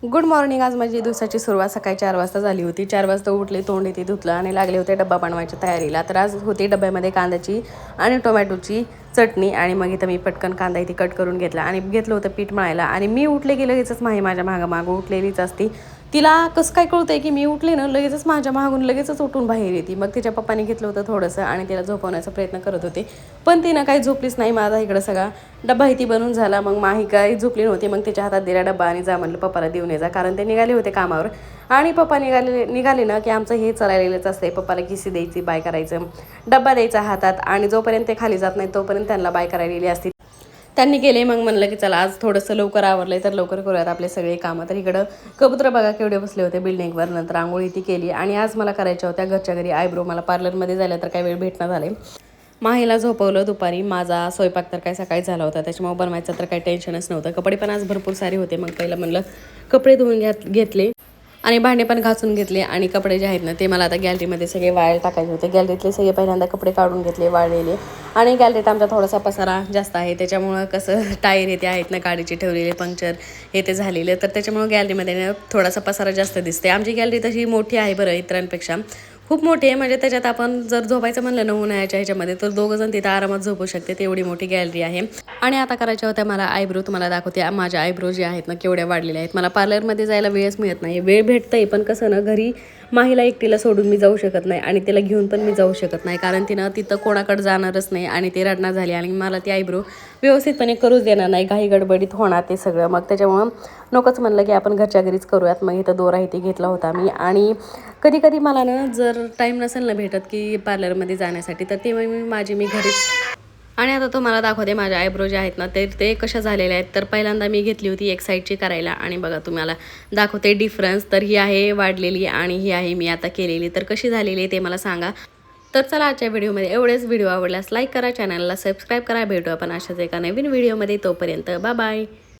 Good morning. आज माझी दिवसाची सुरुवात सकाळी 4 वाजता झाली होती. 4 वाजता उठले, तोंड इथे धुतलं आणि लागले होते डब्बा बनवायच्या तयारीला. तर आज होती डब्यामध्ये कांद्याची आणि टोमॅटोची चटणी आणि मग इथं मी पटकन कांदा इथे कट करून घेतला आणि घेतलं होतं पीठ मळायला. आणि मी उठले की लगेचच माही माझ्या मागं उठलेलीच असती. तिला कसं काय कळतंय की मी उठले ना, लगेचच माझ्या मागून लगेचच उठून बाहेर येते. मग तिच्या पप्पाने घेतलं होतं थोडंसं आणि तिला झोपवण्याचा प्रयत्न करत होते, पण तिनं काही झोपलीच नाही. माझा इकडं सगळा डब्बा इथे बनवून झाला. मग माही काही झोपली नव्हती. मग तिच्या हातात दिला डब्बा आणि जा म्हणलं पप्पाला देऊन ये जा, कारण ते निघाले होते कामावर. आणि पप्पा निघाले ना की आमचं हे चाललेलंच असते. पप्पाला किसी द्यायची, बाय करायचं, डब्बा द्यायचा हातात आणि जोपर्यंत ते खाली जात नाही तोपर्यंत त्यांना बाय करायलेली असते. त्यांनी केले. मग म्हणलं की चला आज थोडंसं लवकर आवरलंय तर लवकर करूयात आपले सगळे कामं. तर इकडं कबूतर बघा केवढे बसले होते बिल्डिंगवर. नंतर आंघोळी ती केली आणि आज मला करायच्या होत्या घरच्या घरी आयब्रो. मला पार्लरमध्ये जायला तर काही वेळ भेटणं झाले. माहीला झोपवलं दुपारी. माझा स्वयंपाक तर काय सकाळी झाला होता, त्याच्यामुळे बनवायचं तर काही टेन्शनच नव्हतं. कपडे पण आज भरपूर सारे होते. मग पहिलं म्हणलं कपडे धुवून घेतले आणि भांडे पण घासून घेतले. आणि कपडे जे आहेत ना ते मला आता गॅलरीमध्ये सगळे वाळायला टाकायचे होते. गॅलरीतले सगळे पहिल्यांदा कपडे काढून घेतले वाळलेले. आणि गॅलरीत आमचा थोडासा पसारा जास्त आहे, त्याच्यामुळं कसं टायर येते आहेत ना गाडीचे ठेवलेले, पंक्चर हे ते झालेले, तर त्याच्यामुळं गॅलरीमध्ये थोडासा पसारा जास्त दिसते. आमची गॅलरी तशी मोठी आहे बरं, इतरांपेक्षा खूप मोठी आहे. म्हणजे त्याच्यात आपण जर झोपायचं म्हणलं ना उन्हाळ्याच्या ह्याच्यामध्ये तर दोघंजण तिथं आरामात झोपू शकते, तेवढी मोठी गॅलरी आहे. आणि आता करायच्या होत्या मला आयब्रो. तुम्हाला दाखवते माझ्या आयब्रो जे आहेत ना केवढ्या वाढलेल्या आहेत. मला पार्लरमध्ये जायला वेळच मिळत नाही. वेळ भेटतंय पण कसं ना, घरी माहीला एकटीला सोडून मी जाऊ शकत नाही आणि तिला घेऊन पण मी जाऊ शकत नाही, कारण तिनं तिथं कोणाकडे जाणारच नाही आणि ती रडणार झाली आणि मला ती आयब्रो व्यवस्थितपणे करूच देणार नाही. घाई गडबडीत होणार ते सगळं. मग त्याच्यामुळं नकोच म्हणलं की आपण घरच्या घरीच करूयात. मग इथं दोरा इथे घेतला होता मी. आणि कधी कधी मला ना जर टाईम नसेल ना भेटत की पार्लरमध्ये जाण्यासाठी, तर ते मी घरीच. आणि आता तुम्हाला दाखवते माझ्या आयब्रो जे आहेत ना ते कशा झालेल्या आहेत. तर पहिल्यांदा मी घेतली होती एक साईडची करायला आणि बघा तुम्हाला दाखवते डिफरन्स. तर ही आहे वाढलेली आणि ही आहे मी आता केलेली. तर कशी झालेली आहे ते मला सांगा. तर चला आजच्या व्हिडिओमध्ये एवढेच. व्हिडिओ आवडल्यास लाईक करा, चॅनलला सबस्क्राईब करा. भेटू आपण अशाच एका नवीन व्हिडिओमध्ये. तोपर्यंत बाय बाय.